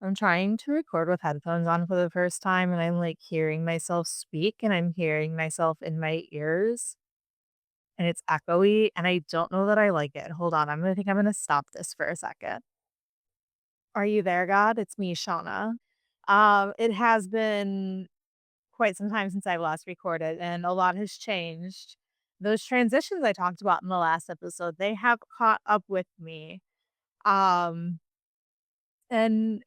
I'm trying to record with headphones on for the first time, and I'm like hearing myself speak and I'm hearing myself in my ears and it's echoey and I don't know that I like it. Hold on, I'm gonna stop this for a second. Are you there, God? It's me, Shauna. It has been quite some time since I've last recorded and a lot has changed. Those transitions I talked about in the last episode, they have caught up with me. Um, and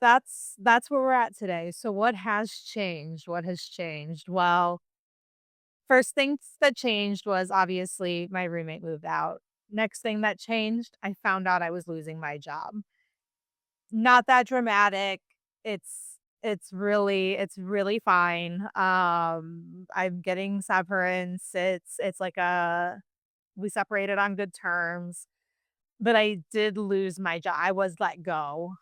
that's where we're at today. So what has changed? What has changed? Well, first things that changed was obviously my roommate moved out. Next thing that changed, I found out I was losing my job. Not that dramatic. It's really fine. I'm getting severance. It's like a we separated on good terms, but I did lose my job. I was let go.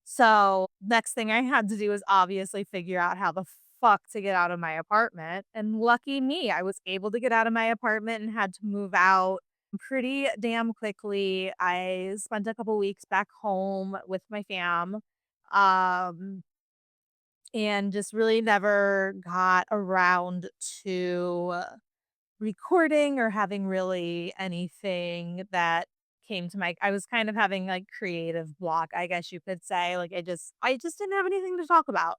So, next thing I had to do was obviously figure out how the fuck to get out of my apartment, and lucky me, I was able to get out of my apartment and had to move out pretty damn quickly. I spent a couple weeks back home with my fam, um, and just really never got around to recording or having really anything that came to my I was kind of having, like, creative block, I guess you could say, like, I just didn't have anything to talk about.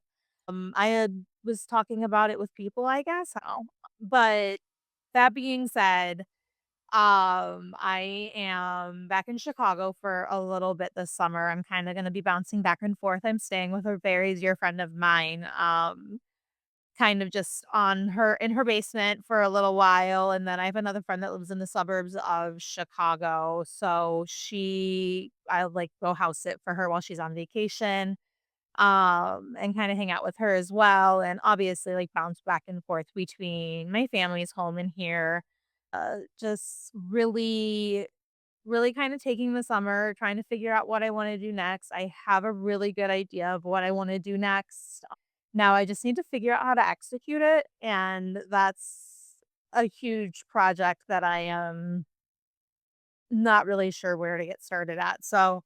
I had was talking about it with people, I guess, but that being said, I am back in Chicago for a little bit this summer. I'm kinda gonna be bouncing back and forth. I'm staying with a very dear friend of mine, kind of just on her in her basement for a little while, and then I have another friend that lives in the suburbs of Chicago, so I'll, like, go house sit for her while she's on vacation, and kinda hang out with her as well, and obviously, like, bounce back and forth between my family's home and here. Just really kinda taking the summer, trying to figure out what I wanna do next. I have a really good idea of what I wanna do next. Now I just need to figure out how to execute it, and that's a huge project that I am not really sure where to get started at. So,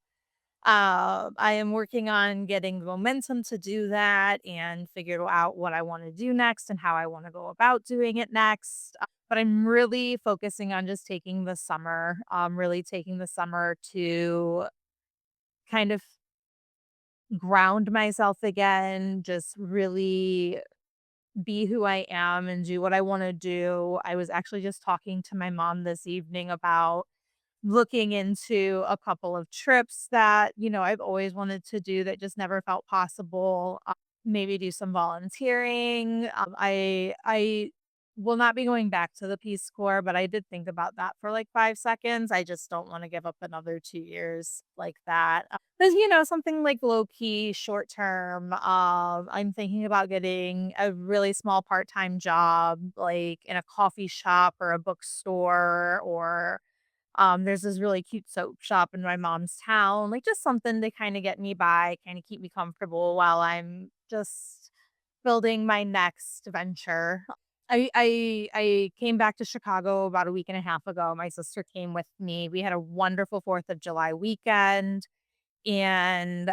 I am working on getting the momentum to do that and figure out what I wanna do next and how I wanna go about doing it next. But I'm really focusing on just taking the summer, really taking the summer to kind of ground myself again, just really be who I am and do what I wanna do. I was actually just talking to my mom this evening about looking into a couple of trips that, I've always wanted to do that just never felt possible. Maybe do some volunteering. I will not be going back to the Peace Corps, but I did think about that for like 5 seconds. I just don't want to give up another 2 years like that. Because something like low key, short term. I'm thinking about getting a really small part time job, like in a coffee shop or a bookstore or there's this really cute soap shop in my mom's town, like, just something to kinda get me by, kinda keep me comfortable while I'm just building my next venture. I came back to Chicago about a week and a half ago. My sister came with me. We had a wonderful 4th of July weekend, and,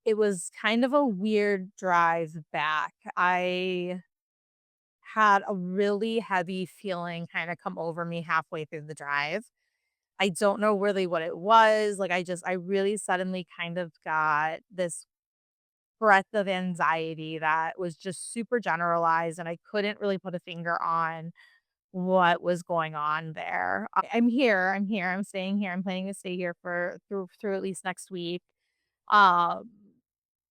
it was kind of a weird drive back. I had a really heavy feeling kinda come over me halfway through the drive. I don't know really what it was, like, I really suddenly kind of got this breath of anxiety that was just super generalized, and I couldn't really put a finger on what was going on there. I'm here, I'm staying here, I'm planning to stay here for through at least next week. Um,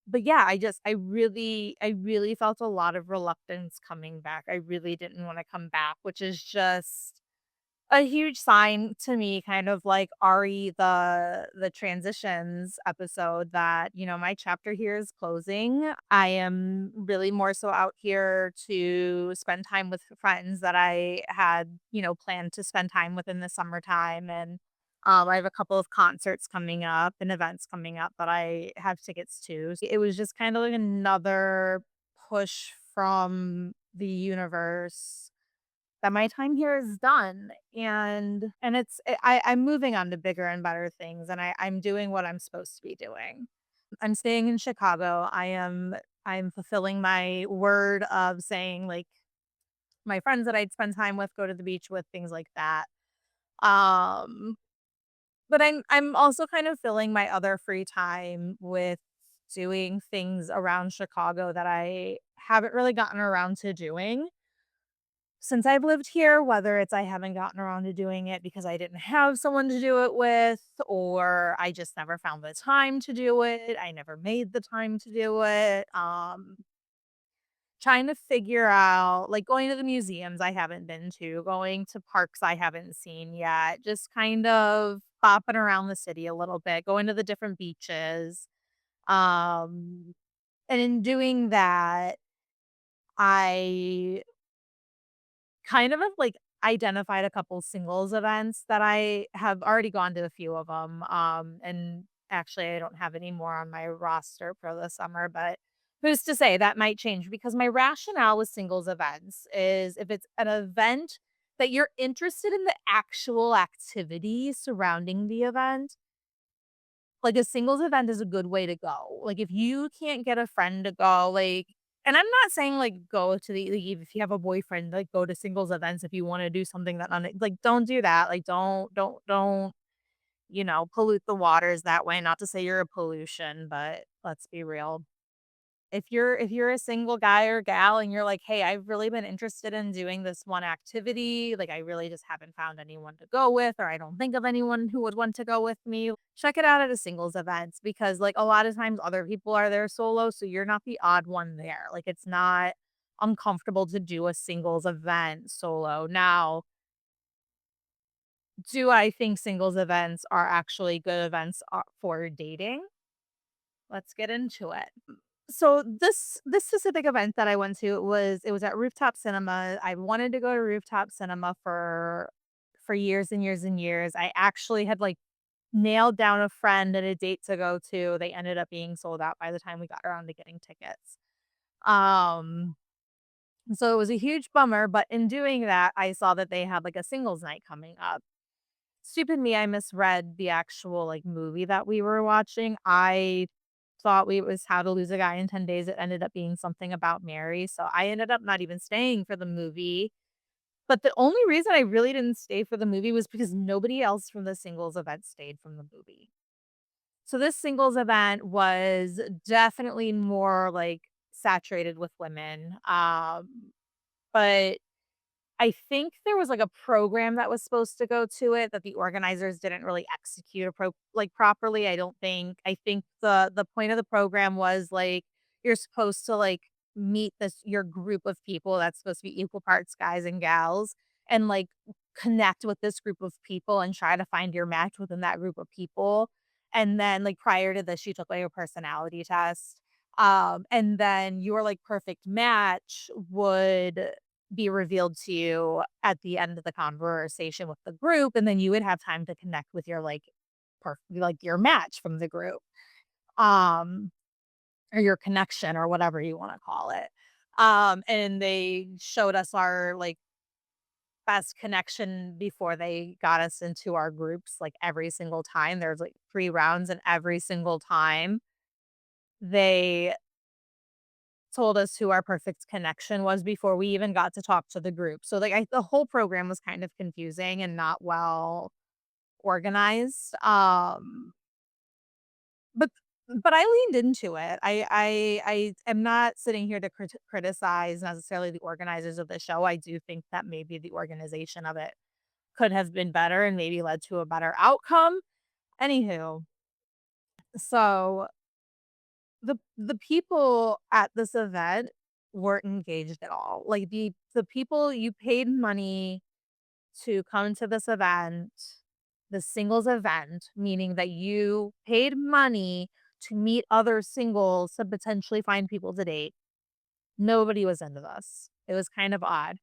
but yeah, I really felt a lot of reluctance coming back. I really didn't wanna come back, which is just a huge sign to me, kind of like Ari, the transitions episode that, my chapter here is closing. I am really more so out here to spend time with friends that I had, planned to spend time with in the summertime. And I have a couple of concerts coming up and events coming up that I have tickets to. It was just kind of like another push from the universe that my time here is done, and I'm moving on to bigger and better things, and I'm doing what I'm supposed to be doing. I'm staying in Chicago. I'm fulfilling my word of saying, like, my friends that I'd spend time with, go to the beach with, things like that. Um, but I'm also kind of filling my other free time with doing things around Chicago that I haven't really gotten around to doing since I've lived here, whether it's I haven't gotten around to doing it because I didn't have someone to do it with, or I just never found the time to do it. I never made the time to do it. Trying to figure out, like, going to the museums I haven't been to, going to parks I haven't seen yet, just kind of bopping around the city a little bit, going to the different beaches. Um, and in doing that, I kind of have, like, identified a couple singles events that I have already gone to a few of them. And actually, I don't have any more on my roster for the summer, but who's to say that might change because my rationale with singles events is if it's an event that you're interested in the actual activity surrounding the event, like, a singles event is a good way to go. Like, if you can't get a friend to go, like, and I'm not saying, like, go to the like, if you have a boyfriend, like, go to singles events if you wanna do something that like, don't do that. Like, don't, pollute the waters that way. Not to say you're a pollution, but let's be real. If you're a single guy or gal and you're like, "Hey, I've really been interested in doing this one activity, like, I really just haven't found anyone to go with, or I don't think of anyone who would want to go with me," check it out at a singles events because, like, a lot of times other people are there solo, so you're not the odd one there. Like, it's not uncomfortable to do a singles event solo. Now, do I think singles events are actually good events, for dating? Let's get into it. So this specific event that I went to it was at Rooftop Cinema. I wanted to go to Rooftop Cinema for years and years and years. I actually had, like, nailed down a friend and a date to go to. They ended up being sold out by the time we got around to getting tickets. Um, so it was a huge bummer, but in doing that, I saw that they had, like, a singles night coming up. Stupid me, I misread the actual, like, movie that we were watching. I thought it was How to Lose a Guy in 10 Days. It ended up being something about Mary, so I ended up not even staying for the movie. But the only reason I really didn't stay for the movie was because nobody else from the singles event stayed from the movie. So this singles event was definitely more, like, saturated with women, but I think there was, like, a program that was supposed to go to it that the organizers didn't really execute properly. I think the point of the program was, like, you're supposed to, like, meet your group of people that's supposed to be equal parts guys and gals and, like, connect with this group of people and try to find your match within that group of people. And then, like, prior to this, you took, like, a personality test, and then your, like, perfect match would be revealed to you at the end of the conversation with the group, and then you would have time to connect with your, like, your match from the group, um, or your connection or whatever you wanna call it. And they showed us our, like, best connection before they got us into our groups, like, every single time. There's, like, 3 rounds, and every single time they told us who our perfect connection was before we even got to talk to the group. So, like, the whole program was kind of confusing and not well organized. But but I leaned into it. I am not sitting here to criticize necessarily the organizers of the show. I do think that maybe the organization of it could have been better and maybe led to a better outcome. Anywho, so the people at this event weren't engaged at all. Like, the people you paid money to come to this event, the singles event, meaning that you paid money to meet other singles to potentially find people to date. Nobody was into this. It was kind of odd.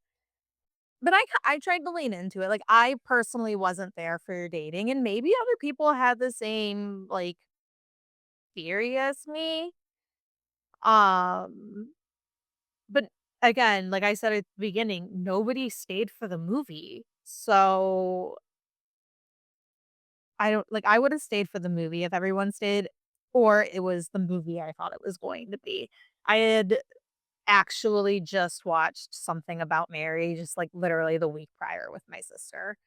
But I tried to lean into it. Like, I personally wasn't there for dating, and maybe other people had the same, like, theory as me. Um But again, like I said at the beginning, nobody stayed for the movie. So I don't like, I would have stayed for the movie if everyone stayed, or it was the movie I thought it was going to be. I had actually just watched Something About Mary just, like, literally the week prior with my sister.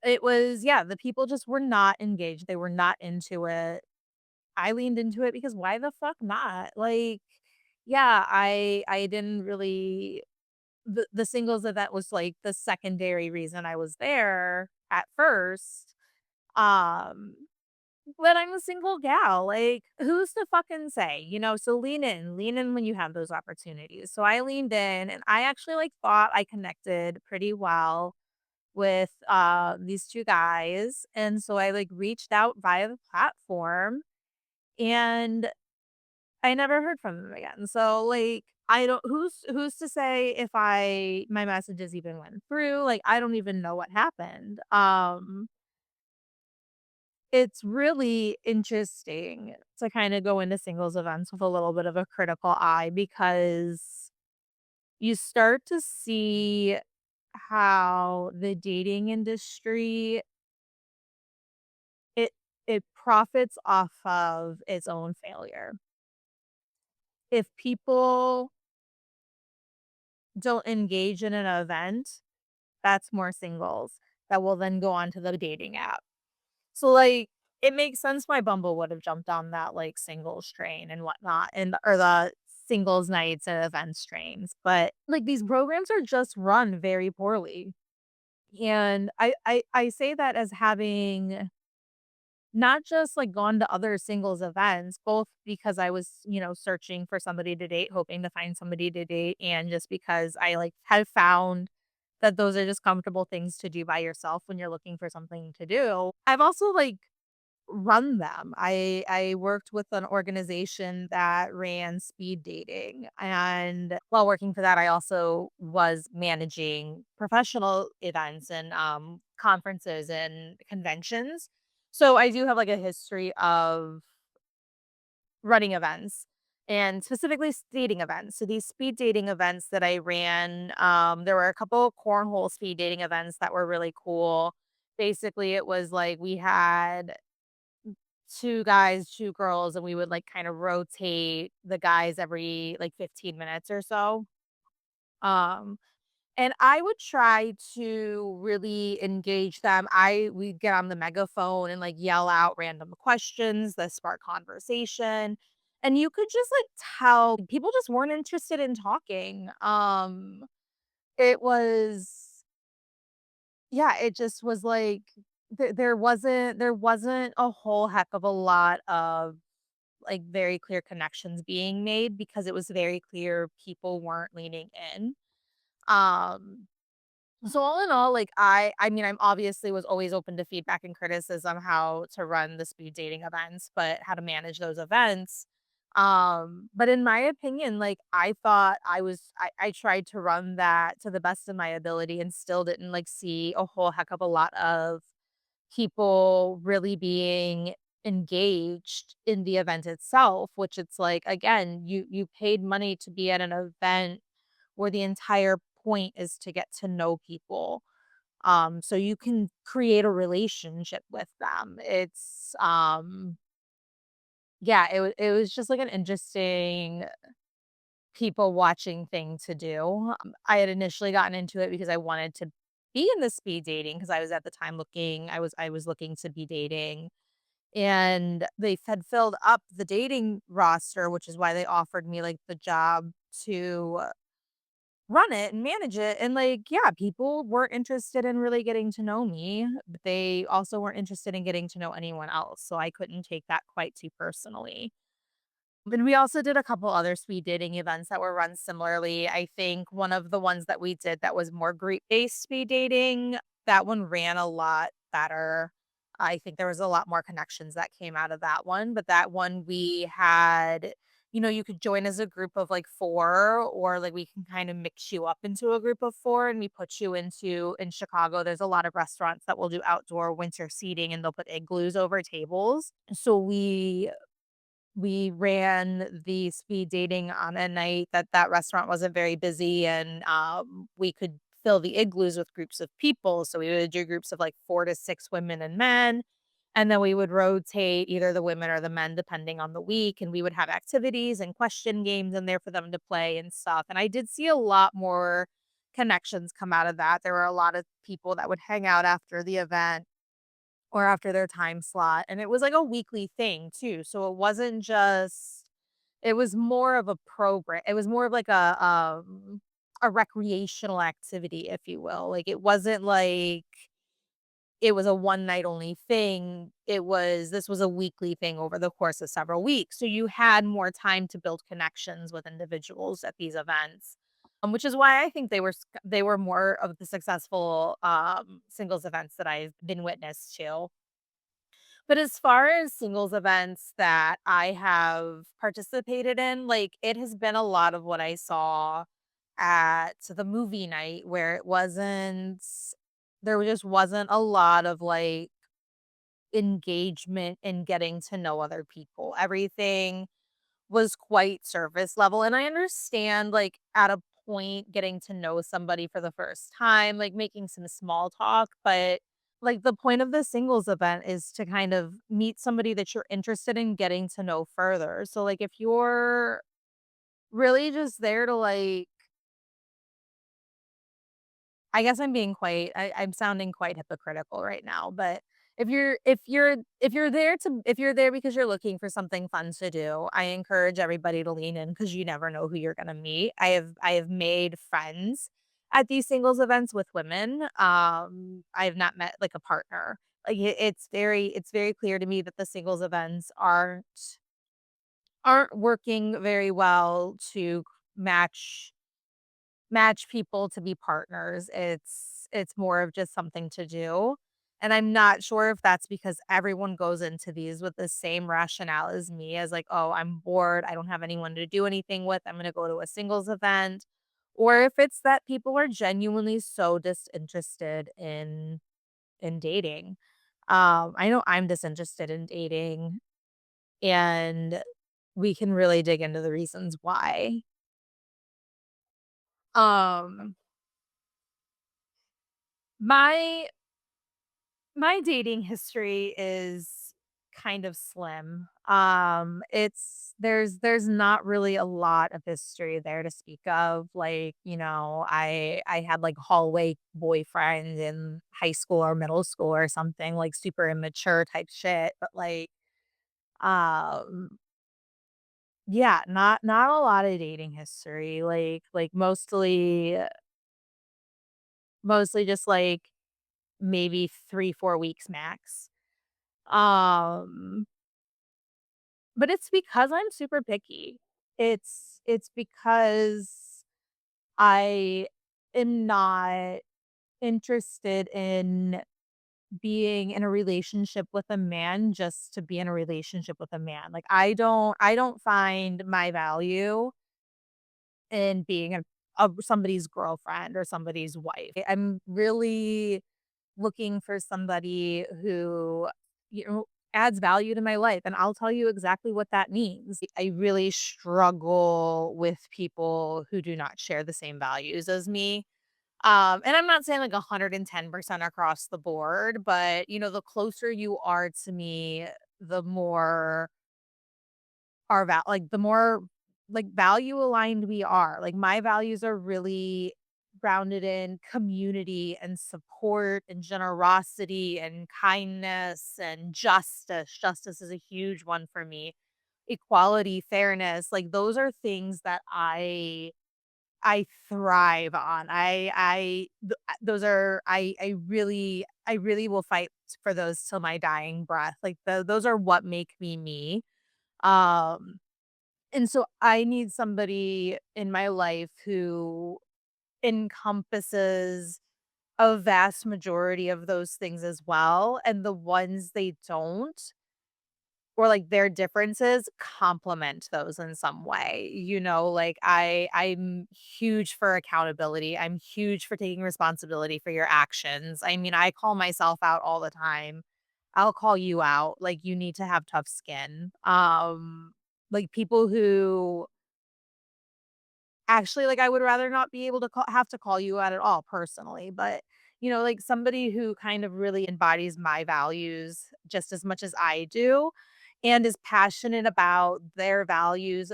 It was yeah, the people just were not engaged, they were not into it. I leaned into it because why the fuck not? Like, yeah, I didn't really the singles event was, like, the secondary reason I was there at first, um, but I'm a single gal, like, who's to fucking say, you know? So lean in when you have those opportunities. So I leaned in, and I actually, like, thought I connected pretty well with, these 2 guys, and so I, like, reached out via the platform, and I never heard from them again. So, like, I don't who's to say if my messages even went through, like, I don't even know what happened. It's really interesting to kinda go into singles events with a little bit of a critical eye because you start to see how the dating industry it it profits off of its own failure. If people don't engage in an event, that's more singles that will then go on to the dating app. So, like, it makes sense why Bumble would have jumped on that, like, singles train and whatnot and or the singles nights and events trains, but, like, these programs are just run very poorly, and I say that as having not just, like, gone to other singles events, both because I was, you know, searching for somebody to date, hoping to find somebody to date, and just because I, like, have found that those are just comfortable things to do by yourself when you're looking for something to do. I've also, like, run them. I worked with an organization that ran speed dating, and while working for that, I also was managing professional events and, conferences and conventions. So I do have, like, a history of running events and specifically dating events. So these speed dating events that I ran, there were a couple of cornhole speed dating events that were really cool. Basically, it was like we had 2 guys, 2 girls, and we would, like, kind of rotate the guys every, like, 15 minutes or so. Um, and I would try to really engage them. I We'd get on the megaphone and, like, yell out random questions that spark conversation, and you could just, like, tell people just weren't interested in talking. It was yeah, it just was like there wasn't a whole heck of a lot of like, very clear connections being made because it was very clear people weren't leaning in. Um, so all in all, like, I mean, I'm obviously was always open to feedback and criticism how to run the speed dating events, but how to manage those events. But in my opinion, like, I thought I tried to run that to the best of my ability and still didn't, like, see a whole heck of a lot of people really being engaged in the event itself, which it's like, again, you paid money to be at an event where the entire point is to get to know people. So you can create a relationship with them. Yeah, it was just like an interesting people watching thing to do. I had initially gotten into it because I wanted to be in the speed dating because I was at the time looking I was looking to be dating, and they had filled up the dating roster, which is why they offered me, like, the job to run it and manage it, and, like, yeah, people were interested in really getting to know me, but they also weren't interested in getting to know anyone else, so I couldn't take that quite too personally. And we also did a couple other speed dating events that were run similarly. I think one of the ones that we did that was more group-based speed dating, that one ran a lot better. I think there was a lot more connections that came out of that one, but that one we had you could join as a group of, like, 4, or, like, we can kinda mix you up into a group of 4, and we put you into in Chicago, there's a lot of restaurants that will do outdoor winter seating, and they'll put igloos over tables. So we we ran the speed dating on a night that that restaurant wasn't very busy, and, we could fill the igloos with groups of people, so we would do groups of, like, 4 to 6 women and men, and then we would rotate either the women or the men depending on the week, and we would have activities and question games in there for them to play and stuff, and I did see a lot more connections come out of that. There were a lot of people that would hang out after the event or after their time slot, and it was like a weekly thing too, so it wasn't just it was more of a program it was more of like a recreational activity, if you will, like, it wasn't like it was a one night only thing, it was this was a weekly thing over the course of several weeks, so you had more time to build connections with individuals at these events, which is why I think they were more of the successful, singles events that I've been witness to. But as far as singles events that I have participated in, like, it has been a lot of what I saw at the movie night where it wasn't there just wasn't a lot of, like, engagement in getting to know other people. Everything was quite surface level, and I understand, like, at a point, getting to know somebody for the first time, like, making some small talk, but, like, the point of the singles event is to kind of meet somebody that you're interested in getting to know further. So, like, if you're really just there to, like I guess I'm sounding quite hypocritical right now, but if you're there because you're looking for something fun to do, I encourage everybody to lean in because you never know who you're gonna meet. I have made friends at these singles events with women. I have not met, like, a partner. Like, it's very clear to me that the singles events aren't working very well to match people to be partners. It's more of just something to do, and I'm not sure if that's because everyone goes into these with the same rationale as me as like, "Oh, I'm bored, I don't have anyone to do anything with, I'm gonna go to a singles event," or if it's that people are genuinely so disinterested in dating. I know I'm disinterested in dating, and we can really dig into the reasons why. Um, my My dating history is kind of slim. It's there's not really a lot of history there to speak of. Like, I had like hallway boyfriend in high school or middle school or something, like super immature type shit. But like, um, yeah, not a lot of dating history. Like mostly just like maybe 3, 4 weeks max. Um But it's because I'm super picky. It's because I am not interested in being in a relationship with a man just to be in a relationship with a man. Like, I don't find my value in being a somebody's girlfriend or somebody's wife. I'm really looking for somebody who, adds value to my life, and I'll tell you exactly what that means. I really struggle with people who do not share the same values as me. And I'm not saying like 110% across the board, but the closer you are to me, the more the more, like, value aligned we are. Like, my values are really grounded in community and support and generosity and kindness and justice. Justice is a huge one for me. Equality, fairness, like, those are things that I thrive on. Those are I really will fight for those till my dying breath. Like, those are what make me me. Um and so I need somebody in my life who encompasses a vast majority of those things as well, and the ones they don't, or like their differences complement those in some way. Like, I'm huge for accountability. I'm huge for taking responsibility for your actions. I mean, I call myself out all the time. I'll call you out. Like, you need to have tough skin. Like, people who actually, like, I would rather not be able to have to call you out at all personally, but, like, somebody who kind of really embodies my values just as much as I do and is passionate about their values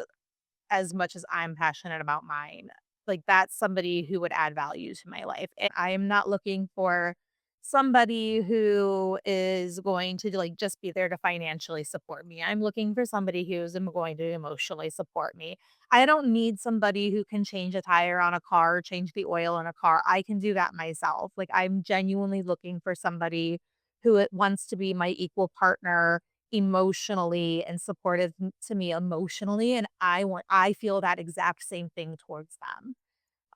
as much as I'm passionate about mine. Like, that's somebody who would add value to my life, and I am not looking for somebody who is going to, like, just be there to financially support me. I'm looking for somebody who's going to emotionally support me. I don't need somebody who can change a tire on a car or change the oil in a car. I can do that myself. Like, I'm genuinely looking for somebody who wants to be my equal partner emotionally and supportive to me emotionally, and I feel that exact same thing towards them.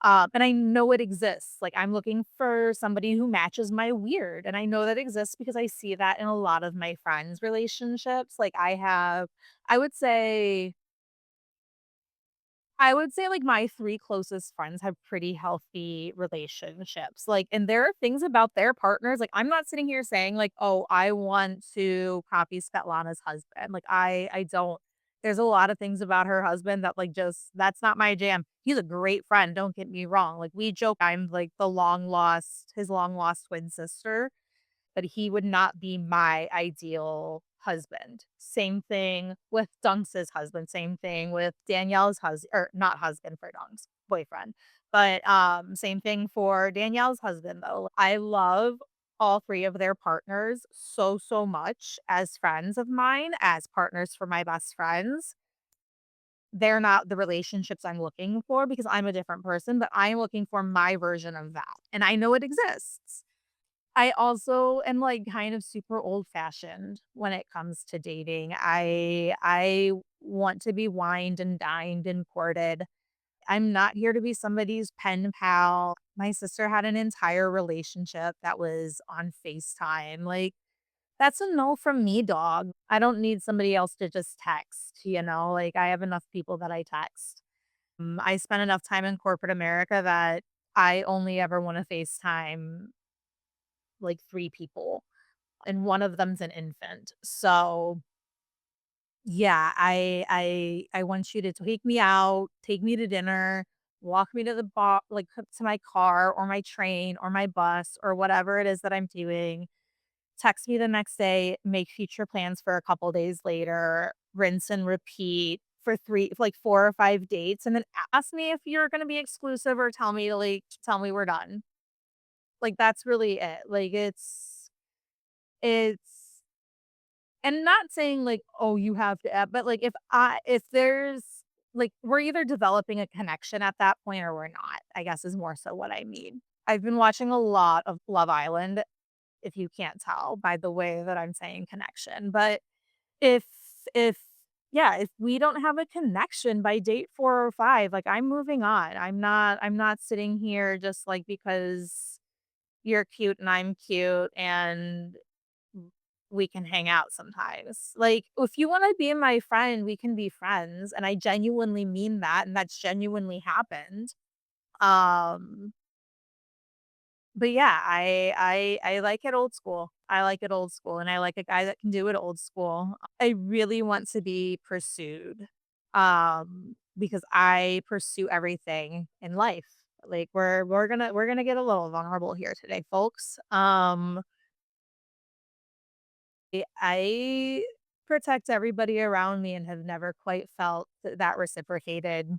And I know it exists. Like, I'm looking for somebody who matches my weird, and I know that exists because I see that in a lot of my friends' relationships. Like, I would say like, my 3 closest friends have pretty healthy relationships, like, and there are things about their partners, like, I'm not sitting here saying, like, "Oh, I want to copy Svetlana's husband," like, I don't. There's a lot of things about her husband that, like, just that's not my jam. He's a great friend, don't get me wrong, like, we joke I'm, like, the long lost twin sister, but he would not be my ideal husband. Same thing with Dunks' husband, same thing with Danielle's or not husband for Dunks, boyfriend. But, same thing for Danielle's husband, though. I love all 3 of their partners so, so much as friends of mine, as partners for my best friends. They're not the relationships I'm looking for because I'm a different person, but I'm looking for my version of that, and I know it exists. I also am, like, kind of super old-fashioned when it comes to dating. I want to be wined and dined and courted. I'm not here to be somebody's pen pal. My sister had an entire relationship that was on FaceTime. Like, that's a no from me, dog. I don't need somebody else to just text, Like, I have enough people that I text. I spent enough time in corporate America that I only ever wanna FaceTime, like, 3 people, and one of them's an infant. So, yeah, I want you to take me out, take me to dinner, walk me to the bar, like, to my car or my train or my bus or whatever it is that I'm doing. Text me the next day, make future plans for a couple days later, rinse and repeat for 4 or 5 dates, and then ask me if you're gonna be exclusive or tell me we're done. Like, that's really it. Like, it's and not saying like, "Oh, you have to," but, like, if there's like, we're either developing a connection at that point or we're not, I guess is more so what I mean. I've been watching a lot of Love Island, if you can't tell by the way that I'm saying connection, but if if yeah, if we don't have a connection by date 4 or 5, like, I'm moving on. I'm not sitting here just, like, because you're cute and I'm cute and we can hang out sometimes. Like, if you wanna be my friend, we can be friends, and I genuinely mean that, and that's genuinely happened. Um, but yeah, I like it old school. I like it old school, and I like a guy that can do it old school. I really want to be pursued, because I pursue everything in life. Like, we're gonna get a little vulnerable here today, folks. I protect everybody around me and have never quite felt that reciprocated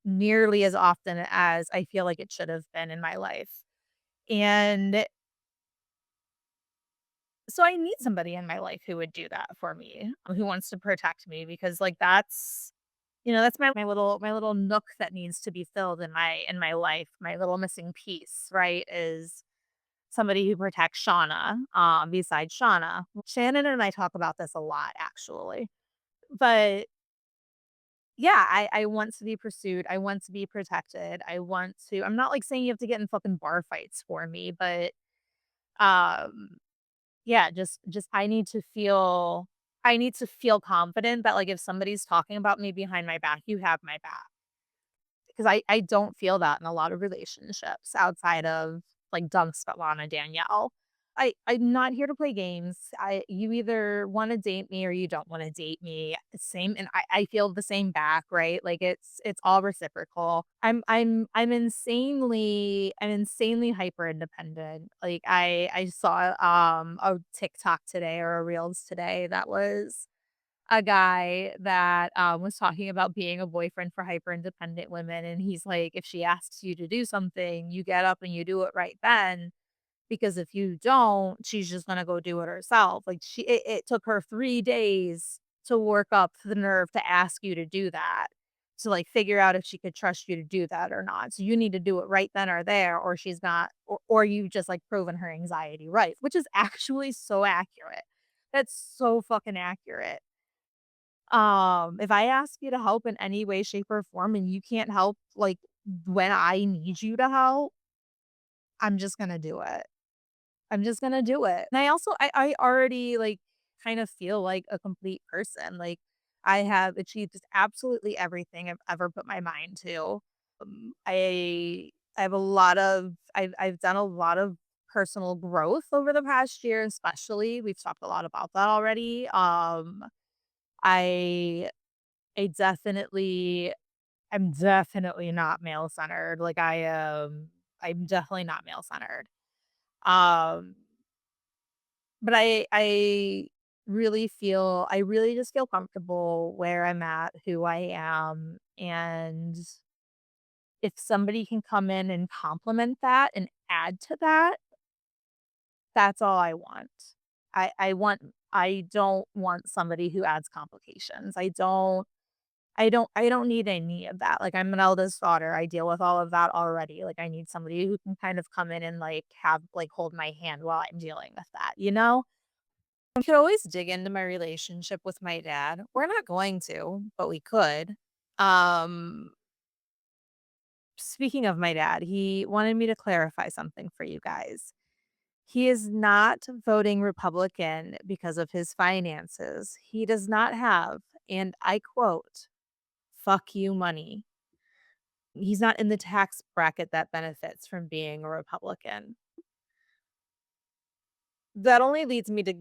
nearly as often as I feel like it should have been in my life. And so I need somebody in my life who would do that for me, who wants to protect me because like that's my little nook that needs to be filled in my life, my little missing piece, right? Is somebody who protects Shanna, besides Shanna. Shannon and I talk about this a lot actually. But yeah, I want to be pursued. I want to be protected. I'm not like saying you have to get in fucking bar fights for me, but um yeah, just I need to feel confident that like if somebody's talking about me behind my back, you have my back. Because I don't feel that in a lot of relationships outside of like Dunks, Svetlana, Danielle. I'm not here to play games. You either wanna date me or you don't wanna date me. Same, and I feel the same back, right? Like, it's all reciprocal. I'm insanely hyper independent. Like, I saw, a TikTok today or a Reels today that was a guy that, was talking about being a boyfriend for hyper independent women, and he's like, "If she asks you to do something, you get up and you do it right then." Because if you don't, she's just gonna go do it herself. Like, it took her 3 days to work up the nerve to ask you to do that, to, like, figure out if she could trust you to do that or not. So you need to do it right then or there, or she's not, or you've just, like, proven her anxiety right, which is actually so accurate. That's so fucking accurate. If I ask you to help in any way, shape, or form and you can't help, like, when I need you to help, I'm just gonna do it. I'm just gonna do it. And I already, like, kind of feel like a complete person, like, I have achieved just absolutely everything I've ever put my mind to. I have a lot of I've done a lot of personal growth over the past year, especially. We've talked a lot about that already. I I definitely I'm definitely not male-centered, like, I'm definitely not male-centered. Um But I really just feel comfortable where I'm at, who I am, and if somebody can come in and complement that and add to that, that's all I want. I don't want somebody who adds complications. I don't need any of that. Like, I'm an eldest daughter. I deal with all of that already. Like, I need somebody who can kind of come in and, like, hold my hand while I'm dealing with that, you know? We could always dig into my relationship with my dad. We're not going to, but we could. Um, Speaking of my dad, he wanted me to clarify something for you guys. He is not voting Republican because of his finances. He does not have, and I quote, "fuck you money." He's not in the tax bracket that benefits from being a Republican. That only leads me to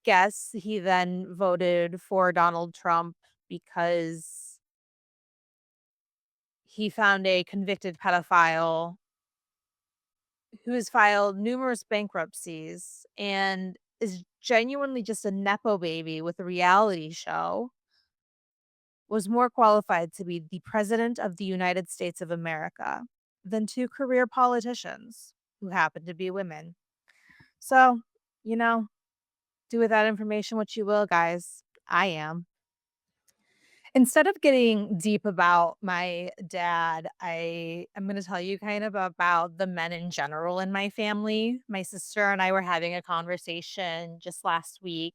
guess he then voted for Donald Trump because he found a convicted pedophile who has filed numerous bankruptcies and is genuinely just a nepo baby with a reality show, was more qualified to be the president of the United States of America than two career politicians who happen to be women. So, you know, do with that information what you will, guys. I am. Instead of getting deep about my dad, I am gonna tell you kind of about the men in general in my family. My sister and I were having a conversation just last week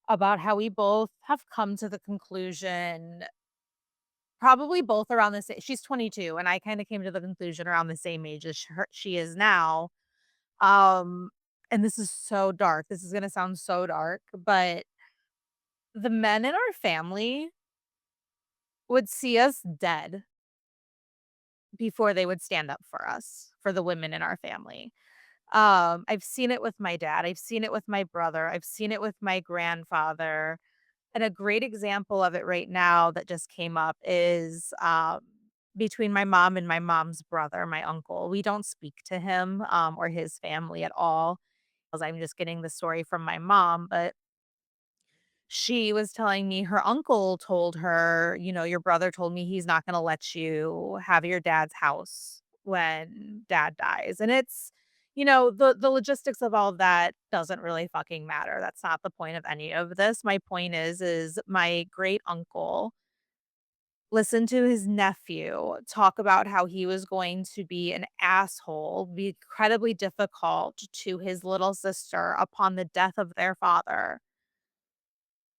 about how we both have come to the conclusion, probably both around the same. She's 22, and I kind of came to the conclusion around the same age as she is now. Um, and this is so dark. This is gonna sound so dark, but the men in our family would see us dead before they would stand up for us, for the women in our family. I've seen it with my dad, I've seen it with my brother, I've seen it with my grandfather, and a great example of it right now that just came up is, between my mom and my mom's brother, my uncle. We don't speak to him, or his family at all, as I'm just getting the story from my mom, but she was telling me her uncle told her, "Your brother told me he's not gonna let you have your dad's house when dad dies." And the logistics of all of that doesn't really fucking matter. That's not the point of any of this. My point is my great uncle listened to his nephew talk about how he was going to be an asshole, be incredibly difficult to his little sister upon the death of their father,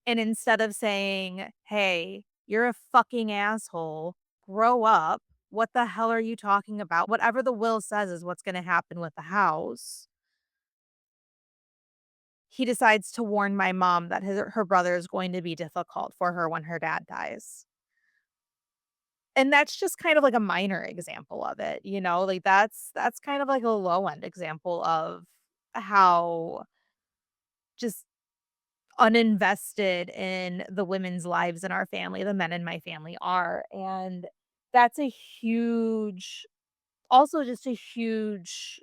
and instead of saying, "Hey, you're a fucking asshole, grow up. What the hell are you talking about? Whatever the will says is what's gonna happen with the house." He decides to warn my mom that her brother is going to be difficult for her when her dad dies. And that's just kind of like a minor example of it, like, that's kind of like a low end example of how just uninvested in the women's lives in our family, the men in my family are, and that's a huge also just a huge,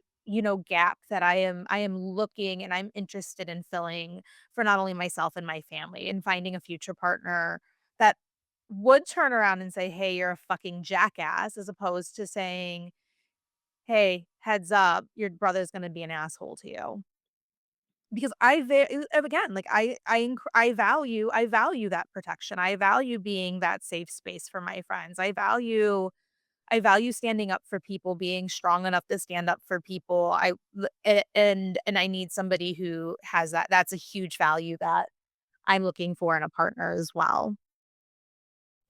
gap that I am looking and I'm interested in filling for not only myself and my family and finding a future partner that would turn around and say, "Hey, you're a fucking jackass," as opposed to saying, "Hey, heads up, your brother's gonna be an asshole to you." Because again, like, I value that protection. I value being that safe space for my friends. I value standing up for people, being strong enough to stand up for people. And I need somebody who has that. That's a huge value that I'm looking for in a partner as well.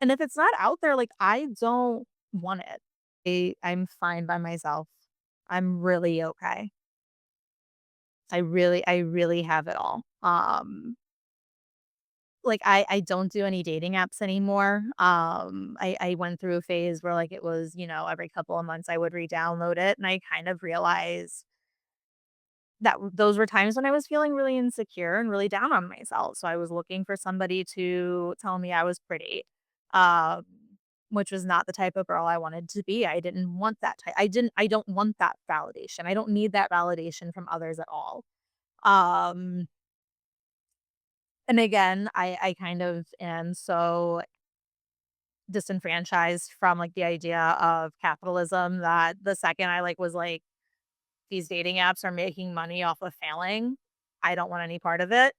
And if it's not out there, like, I don't want it. I'm fine by myself. I'm really okay. I really have it all. Like, I don't do any dating apps anymore. I went through a phase where, like, it was, every couple of months I would re-download it, and I kind of realized that those were times when I was feeling really insecure and really down on myself, so I was looking for somebody to tell me I was pretty, um, which was not the type of girl I wanted to be. I don't want that validation. I don't need that validation from others at all. Um And again, I kind of am so disenfranchised from, like, the idea of capitalism that the second I, like, was like, "These dating apps are making money off of failing," I don't want any part of it.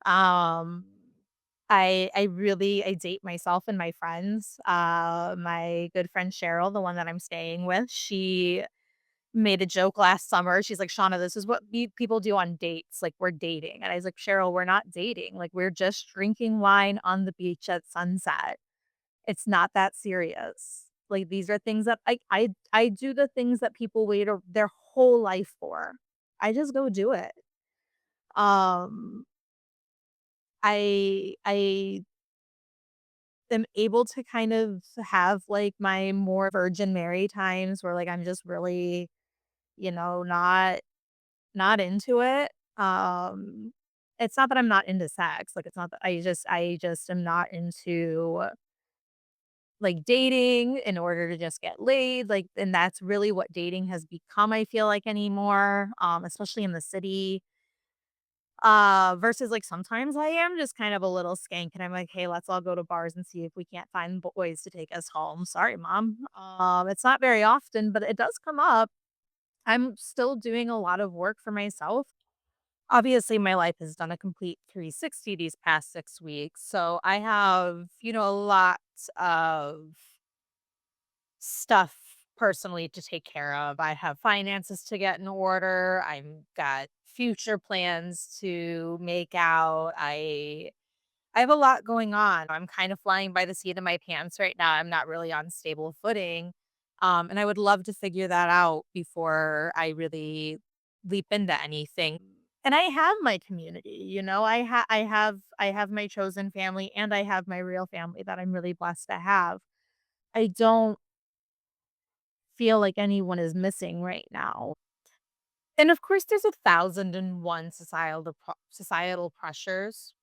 Um, I date myself and my friends. My good friend Cheryl, the one that I'm staying with, she made a joke last summer. She's like, "Shauna, this is what people do on dates. Like, we're dating." And I was like, "Cheryl, we're not dating. Like, we're just drinking wine on the beach at sunset. It's not that serious. Like, these are things that I do the things that people wait their whole life for. I just go do it." Um, I am able to kind of have, like, my more Virgin Mary times where, like, I'm just really, not into it. It's not that I'm not into sex, like, it's not that I just am not into, like, dating in order to just get laid, like, and that's really what dating has become, I feel like, anymore, especially in the city. Versus, like, sometimes I am just kind of a little skank and I'm like, "Hey, let's all go to bars and see if we can't find boys to take us home. Sorry, mom." It's not very often, but it does come up. I'm still doing a lot of work for myself. Obviously, my life has done a complete 360 these past 6 weeks, so I have, a lot of stuff personally to take care of. I have finances to get in order. I've got future plans to make out. I have a lot going on. I'm kind of flying by the seat of my pants right now. I'm not really on stable footing. And I would love to figure that out before I really leap into anything. And I have my community, I have my chosen family and I have my real family that I'm really blessed to have. I don't feel like anyone is missing right now. And of course there's 1,001 societal pressures.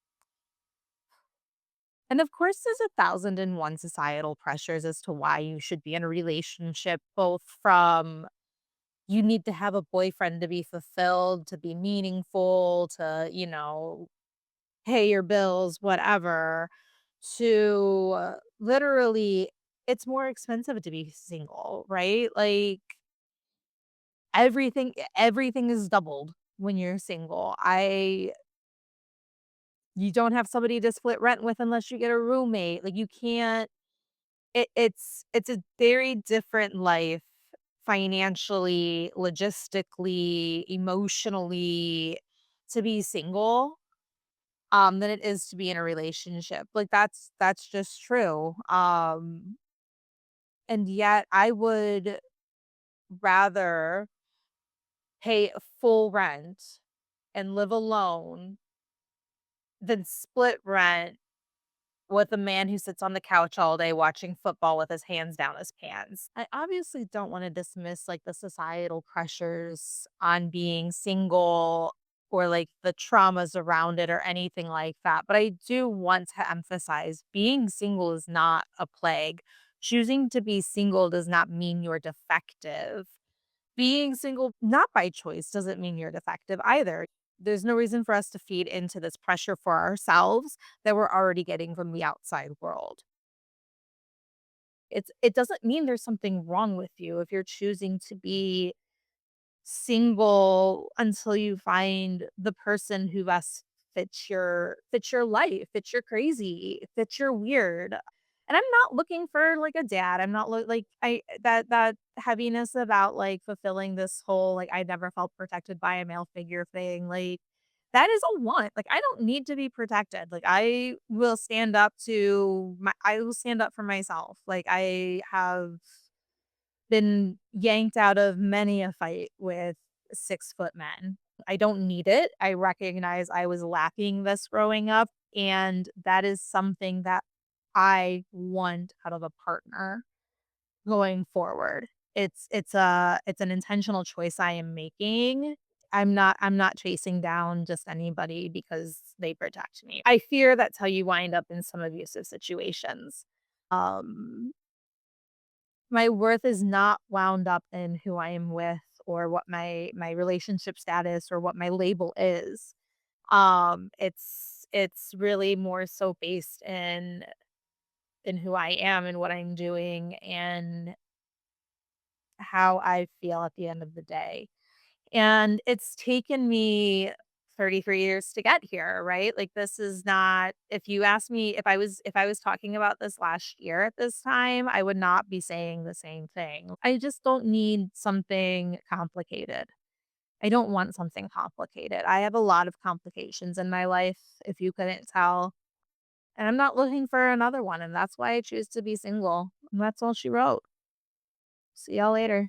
And of course, there's 1,001 societal pressures as to why you should be in a relationship, both from you need to have a boyfriend to be fulfilled, to be meaningful, to, pay your bills, whatever, to literally, it's more expensive to be single, right? Like everything is doubled when you're single. You don't have somebody to split rent with unless you get a roommate. Like you can't it's a very different life financially, logistically, emotionally to be single, than it is to be in a relationship. Like that's just true. And yet I would rather pay full rent and live alone than split rent with a man who sits on the couch all day watching football with his hands down his pants. I obviously don't want to dismiss like the societal pressures on being single or like the traumas around it or anything like that. But I do want to emphasize being single is not a plague. Choosing to be single does not mean you're defective. Being single, not by choice, doesn't mean you're defective either. There's no reason for us to feed into this pressure for ourselves that we're already getting from the outside world. It doesn't mean there's something wrong with you if you're choosing to be single until you find the person who best fits your life, fits your crazy, fits your weird. And I'm not looking for like a dad. I'm not like I that heaviness about like fulfilling this whole like I never felt protected by a male figure thing. Like that is a want. Like I don't need to be protected. Like I will stand up for myself. Like I have been yanked out of many a fight with 6-foot men. I don't need it. I recognize I was lacking this growing up, and that is something that I want out of a partner going forward. It's an intentional choice I am making. I'm not chasing down just anybody because they protect me. I fear that's how you wind up in some abusive situations. Um My worth is not wound up in who I am with or what my relationship status or what my label is. It's really more so based in who I am and what I'm doing and how I feel at the end of the day. And it's taken me 33 years to get here, right? Like this is not if you asked me if I was talking about this last year at this time, I would not be saying the same thing. I just don't need something complicated. I don't want something complicated. I have a lot of complications in my life, if you couldn't tell. And I'm not looking for another one. And that's why I choose to be single. And that's all she wrote. See y'all later.